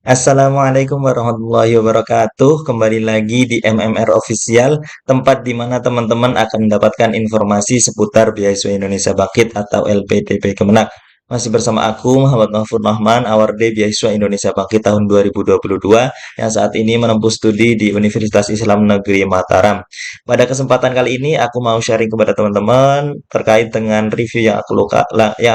Assalamualaikum warahmatullahi wabarakatuh. Kembali lagi di MMR Official, tempat di mana teman-teman akan mendapatkan informasi seputar Beasiswa Indonesia Bangkit atau LPDP Kemenak. Masih bersama aku, Muhammad Mahfud Rahman, Awardé Beasiswa Indonesia Bangkit tahun 2022, yang saat ini menempuh studi di Universitas Islam Negeri Mataram. Pada kesempatan kali ini, aku mau sharing kepada teman-teman terkait dengan review yang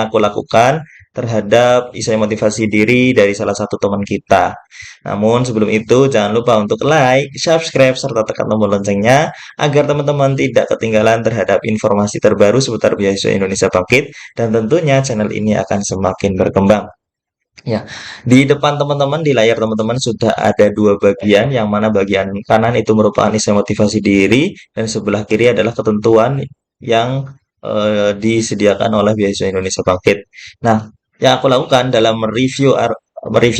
aku lakukan terhadap isai motivasi diri dari salah satu teman kita. Namun sebelum itu jangan lupa untuk like, subscribe, serta tekan tombol loncengnya agar teman-teman tidak ketinggalan terhadap informasi terbaru seputar beasiswa Indonesia Bangkit dan tentunya channel ini akan semakin berkembang. Ya, di depan teman-teman, di layar teman-teman sudah ada dua bagian, yang mana bagian kanan itu merupakan isai motivasi diri dan sebelah kiri adalah ketentuan yang disediakan oleh beasiswa Indonesia Bangkit. Nah, yang aku lakukan dalam mereview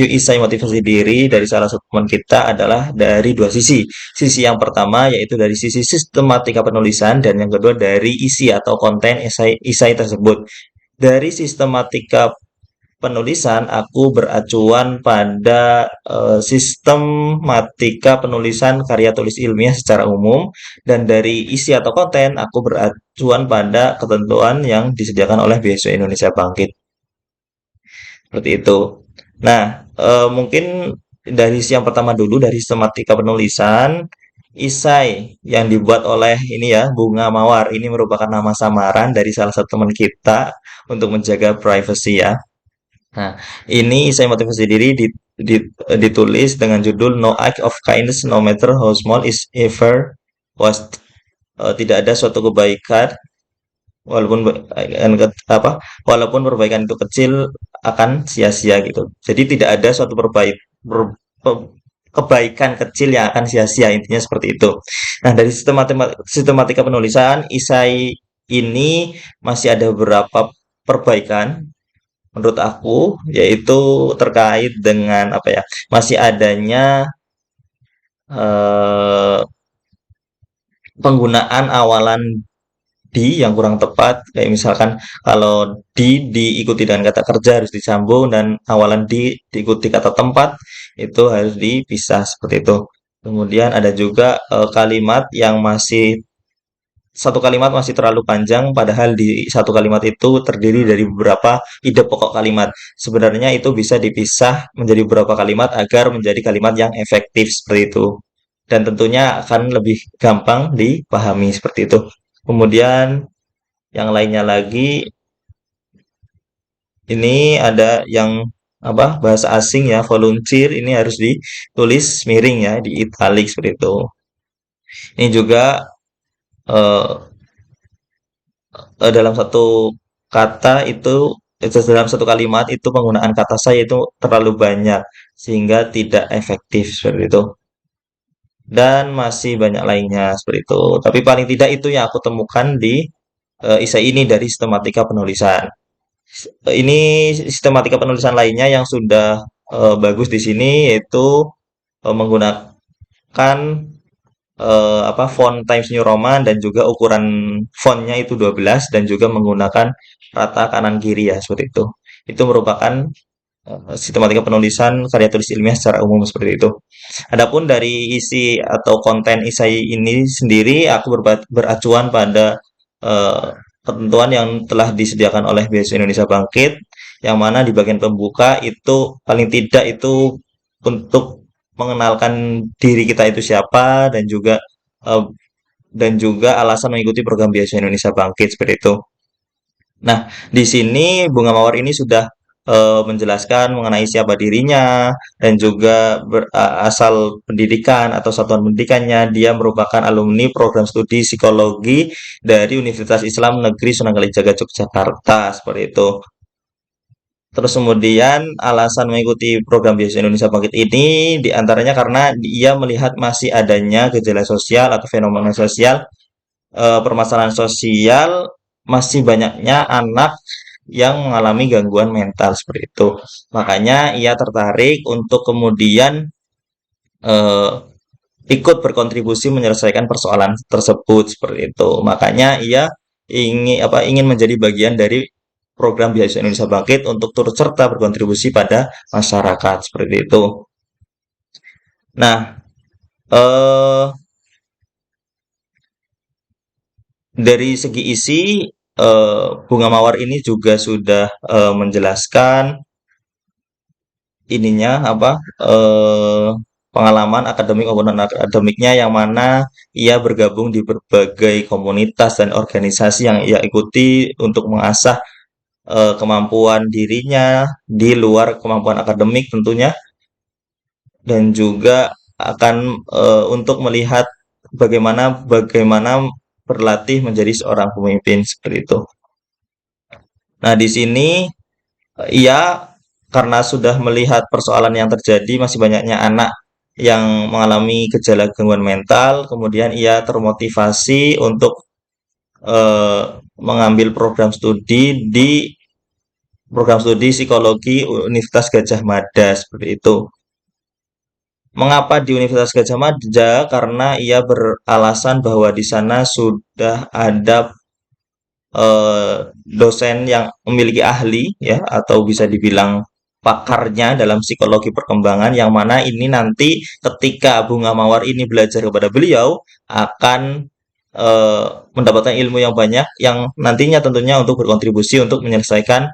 isai motivasi diri dari salah satu teman kita adalah dari dua sisi. Sisi yang pertama yaitu dari sisi sistematika penulisan dan yang kedua dari isi atau konten isai tersebut. Dari sistematika penulisan, aku beracuan pada sistematika penulisan karya tulis ilmiah secara umum, dan dari isi atau konten, aku beracuan pada ketentuan yang disediakan oleh Beasiswa Indonesia Bangkit. Seperti itu. Nah, mungkin dari isi yang pertama dulu, dari sistematika penulisan, isai yang dibuat oleh ini ya, Bunga Mawar. Ini merupakan nama samaran dari salah satu teman kita untuk menjaga privacy ya. Nah, ini saya motivasi diri ditulis dengan judul No Act of Kindness No Matter How Small is Ever Was. Tidak ada suatu kebaikan walaupun walaupun perbaikan itu kecil akan sia-sia gitu. Jadi tidak ada suatu kebaikan kecil yang akan sia-sia, intinya seperti itu. Nah, dari sistematika penulisan isai ini masih ada beberapa perbaikan menurut aku, yaitu terkait dengan apa ya, masih adanya eh, penggunaan awalan di yang kurang tepat, kayak misalkan kalau diikuti dengan kata kerja harus disambung, dan awalan diikuti kata tempat itu harus dipisah seperti itu. Kemudian ada juga kalimat yang masih satu kalimat masih terlalu panjang, padahal di satu kalimat itu terdiri dari beberapa ide pokok kalimat. Sebenarnya itu bisa dipisah menjadi beberapa kalimat agar menjadi kalimat yang efektif seperti itu. Dan tentunya akan lebih gampang dipahami seperti itu. Kemudian yang lainnya lagi, ini ada yang apa, bahasa asing ya, volunteer ini harus ditulis miring ya, di italic seperti itu. Ini juga eh, dalam satu kata itu dalam satu kalimat itu penggunaan kata saya itu terlalu banyak sehingga tidak efektif seperti itu, dan masih banyak lainnya seperti itu, tapi paling tidak itu yang aku temukan di esai ini dari sistematika penulisan. Ini sistematika penulisan lainnya yang sudah bagus di sini, yaitu menggunakan apa, font Times New Roman, dan juga ukuran fontnya itu 12, dan juga menggunakan rata kanan kiri ya seperti itu. Itu merupakan sistematika penulisan karya tulis ilmiah secara umum seperti itu. Adapun dari isi atau konten esai ini sendiri, aku beracuan pada eh, ketentuan yang telah disediakan oleh Beasiswa Indonesia Bangkit, yang mana di bagian pembuka itu paling tidak itu untuk mengenalkan diri kita itu siapa, eh, dan juga alasan mengikuti program Beasiswa Indonesia Bangkit seperti itu. Nah, di sini Bunga Mawar ini sudah menjelaskan mengenai siapa dirinya, dan juga asal pendidikan atau satuan pendidikannya. Dia merupakan alumni program studi psikologi dari Universitas Islam Negeri Sunan Kalijaga Yogyakarta seperti itu. Terus kemudian alasan mengikuti program Beasiswa Indonesia Bangkit ini diantaranya karena dia melihat masih adanya gejala sosial atau fenomena sosial, permasalahan sosial, masih banyaknya anak yang mengalami gangguan mental seperti itu. Makanya ia tertarik untuk kemudian eh, ikut berkontribusi menyelesaikan persoalan tersebut seperti itu. Makanya ia ingin menjadi bagian dari program Beasiswa Indonesia Bangkit untuk turut serta berkontribusi pada masyarakat seperti itu. Nah, eh, dari segi isi, Bunga Mawar ini juga sudah menjelaskan ininya apa pengalaman akademik maupun non akademiknya yang mana ia bergabung di berbagai komunitas dan organisasi yang ia ikuti untuk mengasah kemampuan dirinya di luar kemampuan akademik tentunya, dan juga akan untuk melihat bagaimana bagaimana berlatih menjadi seorang pemimpin seperti itu. Nah, di sini ia karena sudah melihat persoalan yang terjadi masih banyaknya anak yang mengalami gejala gangguan mental, kemudian ia termotivasi untuk eh, mengambil program studi psikologi Universitas Gajah Mada seperti itu. Mengapa di Universitas Gajah Mada? Karena ia beralasan bahwa di sana sudah ada dosen yang memiliki ahli ya atau bisa dibilang pakarnya dalam psikologi perkembangan, yang mana ini nanti ketika Bunga Mawar ini belajar kepada beliau akan eh, mendapatkan ilmu yang banyak yang nantinya tentunya untuk berkontribusi untuk menyelesaikan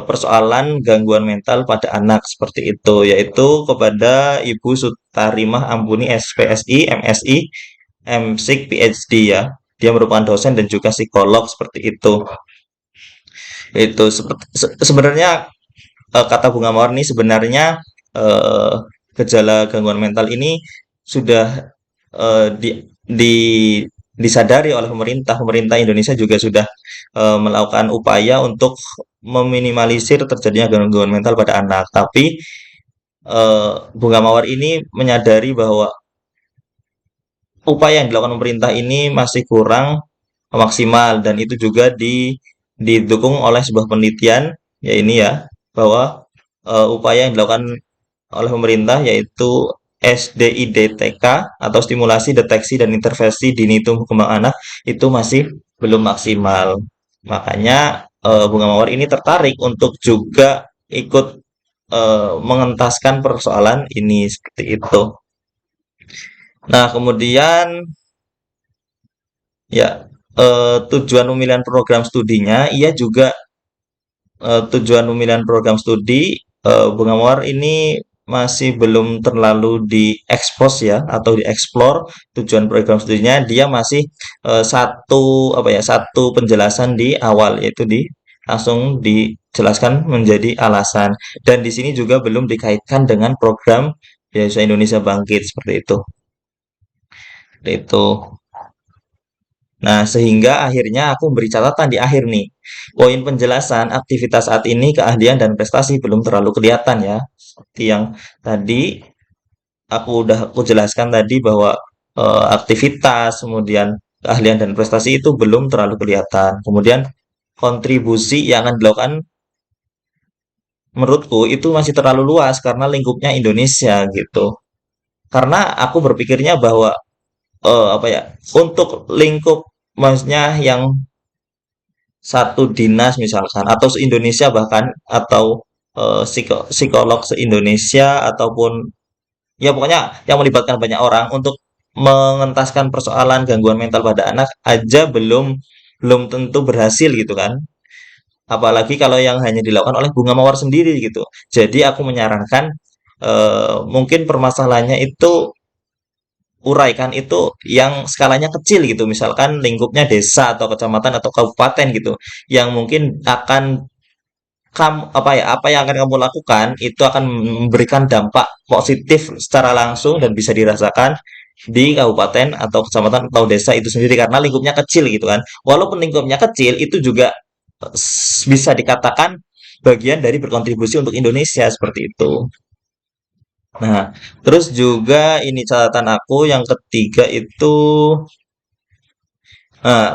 persoalan gangguan mental pada anak seperti itu, yaitu kepada Ibu Sutarimah Ampuni SPSI, MSI, MPsik, PhD ya. Dia merupakan dosen dan juga psikolog seperti itu. Itu sebenarnya kata Bunga Mawar ini sebenarnya eh, gejala gangguan mental ini sudah di disadari oleh pemerintah. Pemerintah Indonesia juga sudah melakukan upaya untuk meminimalisir terjadinya gangguan mental pada anak. Tapi Bunga Mawar ini menyadari bahwa upaya yang dilakukan pemerintah ini masih kurang maksimal, dan itu juga didukung oleh sebuah penelitian ya ini ya, bahwa upaya yang dilakukan oleh pemerintah yaitu SDIDTK atau stimulasi deteksi dan intervensi dini tumbuh kembang anak itu masih belum maksimal. Makanya Bunga Mawar ini tertarik untuk juga ikut mengentaskan persoalan ini seperti itu. Nah, kemudian ya tujuan pemilihan program studinya, ia juga tujuan pemilihan program studi Bunga Mawar ini masih belum terlalu diekspos ya atau dieksplor tujuan program studinya. Dia masih satu apa ya satu penjelasan di awal, yaitu langsung dijelaskan menjadi alasan, dan di sini juga belum dikaitkan dengan program beasiswa Indonesia Bangkit seperti itu. Seperti itu. Nah, sehingga akhirnya aku beri catatan di akhir nih. Poin penjelasan aktivitas saat ini, keahlian dan prestasi belum terlalu kelihatan ya. Seperti yang tadi aku jelaskan tadi bahwa aktivitas, kemudian keahlian dan prestasi itu belum terlalu kelihatan. Kemudian kontribusi yang akan dilakukan menurutku itu masih terlalu luas karena lingkupnya Indonesia gitu. Karena aku berpikirnya bahwa apa ya, untuk lingkup maksudnya yang satu dinas misalkan atau se-Indonesia bahkan, atau psikolog se-Indonesia, ataupun ya pokoknya yang melibatkan banyak orang untuk mengentaskan persoalan gangguan mental pada anak aja belum belum tentu berhasil gitu kan. Apalagi kalau yang hanya dilakukan oleh Bunga Mawar sendiri gitu. Jadi aku menyarankan mungkin permasalahannya itu uraikan itu yang skalanya kecil gitu, misalkan lingkupnya desa atau kecamatan atau kabupaten gitu, yang mungkin akan apa yang akan kamu lakukan itu akan memberikan dampak positif secara langsung dan bisa dirasakan di kabupaten atau kecamatan atau desa itu sendiri karena lingkupnya kecil gitu kan. Walaupun lingkupnya kecil itu juga bisa dikatakan bagian dari berkontribusi untuk Indonesia seperti itu. Nah, terus juga ini catatan aku yang ketiga itu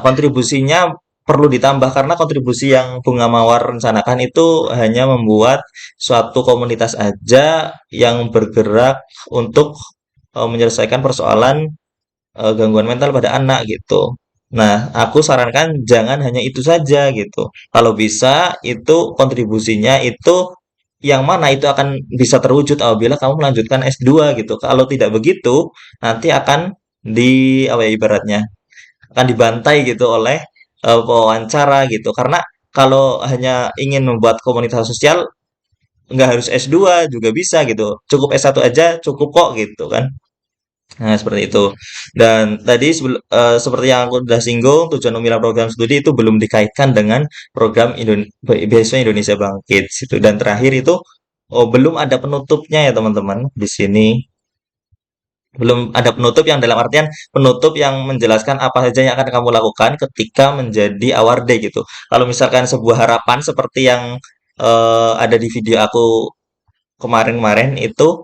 kontribusinya perlu ditambah karena kontribusi yang Bunga Mawar rencanakan itu hanya membuat suatu komunitas aja yang bergerak untuk menyelesaikan persoalan gangguan mental pada anak gitu. Nah, aku sarankan jangan hanya itu saja gitu. Kalau bisa itu kontribusinya itu yang mana itu akan bisa terwujud apabila kamu melanjutkan S2 gitu. Kalau tidak begitu, nanti akan apa ya ibaratnya, akan dibantai gitu oleh pewawancara gitu. Karena kalau hanya ingin membuat komunitas sosial, nggak harus S2 juga bisa gitu. Cukup S1 aja cukup kok gitu kan. Nah, seperti itu. Dan tadi seperti yang aku sudah singgung, tujuan pemilihan program studi itu belum dikaitkan dengan program beasiswa Indonesia Bangkit situ. Dan terakhir itu, oh, belum ada penutupnya ya teman-teman di sini. Belum ada penutup yang dalam artian penutup yang menjelaskan apa saja yang akan kamu lakukan ketika menjadi award gitu. Kalau misalkan sebuah harapan seperti yang ada di video aku kemarin-kemarin itu,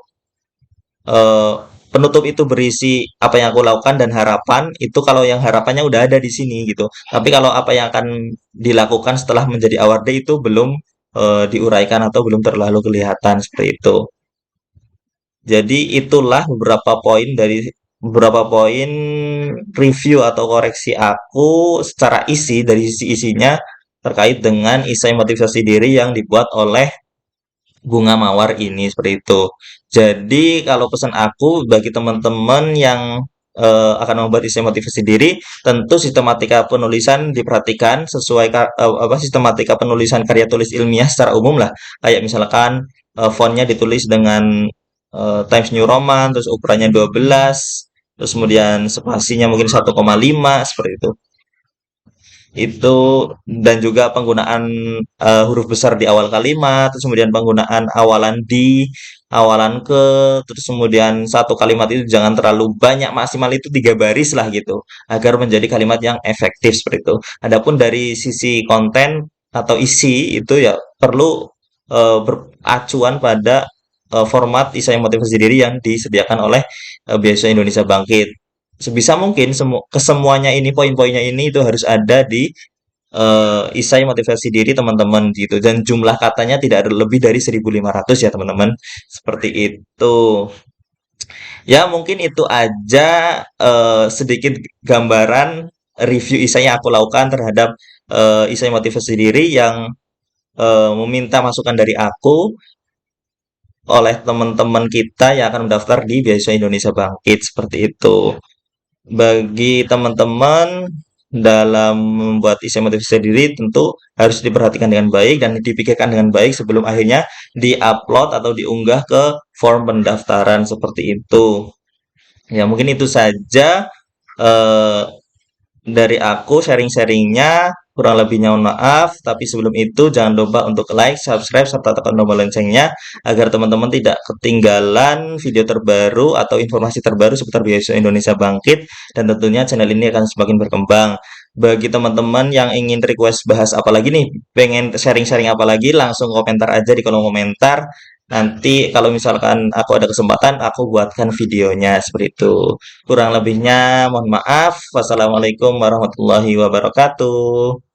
eh, penutup itu berisi apa yang aku lakukan dan harapan itu kalau yang harapannya udah ada di sini gitu. Tapi kalau apa yang akan dilakukan setelah menjadi award itu belum diuraikan atau belum terlalu kelihatan seperti itu. Jadi itulah beberapa poin review atau koreksi aku secara isi dari sisi isinya terkait dengan esai motivasi diri yang dibuat oleh Bunga Mawar ini seperti itu. Jadi kalau pesan aku bagi teman-teman yang akan membuat essay motivasi diri, tentu sistematika penulisan diperhatikan sesuai apa sistematika penulisan karya tulis ilmiah secara umum lah. Kayak misalkan fontnya ditulis dengan Times New Roman, terus ukurannya 12, terus kemudian spasinya mungkin 1,5 seperti itu. Itu dan juga penggunaan huruf besar di awal kalimat, terus kemudian penggunaan awalan di, awalan ke, terus kemudian satu kalimat itu jangan terlalu banyak, maksimal itu 3 baris lah gitu, agar menjadi kalimat yang efektif seperti itu. Adapun dari sisi konten atau isi itu ya perlu beracuan pada format esai motivasi diri yang disediakan oleh Beasiswa Indonesia Bangkit. Sebisa mungkin kesemuanya ini poin-poinnya ini itu harus ada di esai motivasi diri teman-teman gitu dan jumlah katanya tidak ada lebih dari 1.500 ya teman-teman. Seperti itu. Ya mungkin itu aja sedikit gambaran review esai yang aku lakukan terhadap esai motivasi diri yang meminta masukan dari aku oleh teman-teman kita yang akan mendaftar di Beasiswa Indonesia Bangkit seperti itu. Bagi teman-teman dalam membuat isi motivasi diri tentu harus diperhatikan dengan baik dan dipikirkan dengan baik sebelum akhirnya diupload atau diunggah ke form pendaftaran seperti itu. Ya, mungkin itu saja eh, dari aku sharing-sharingnya. Kurang lebihnya mohon maaf, tapi sebelum itu jangan lupa untuk like, subscribe, serta tekan tombol loncengnya agar teman-teman tidak ketinggalan video terbaru atau informasi terbaru seputar beasiswa Indonesia Bangkit dan tentunya channel ini akan semakin berkembang. Bagi teman-teman yang ingin request bahas apa lagi nih, pengen sharing-sharing apa lagi, langsung komentar aja di kolom komentar. Nanti kalau misalkan aku ada kesempatan, aku buatkan videonya seperti itu. Kurang lebihnya mohon maaf. Wassalamualaikum warahmatullahi wabarakatuh.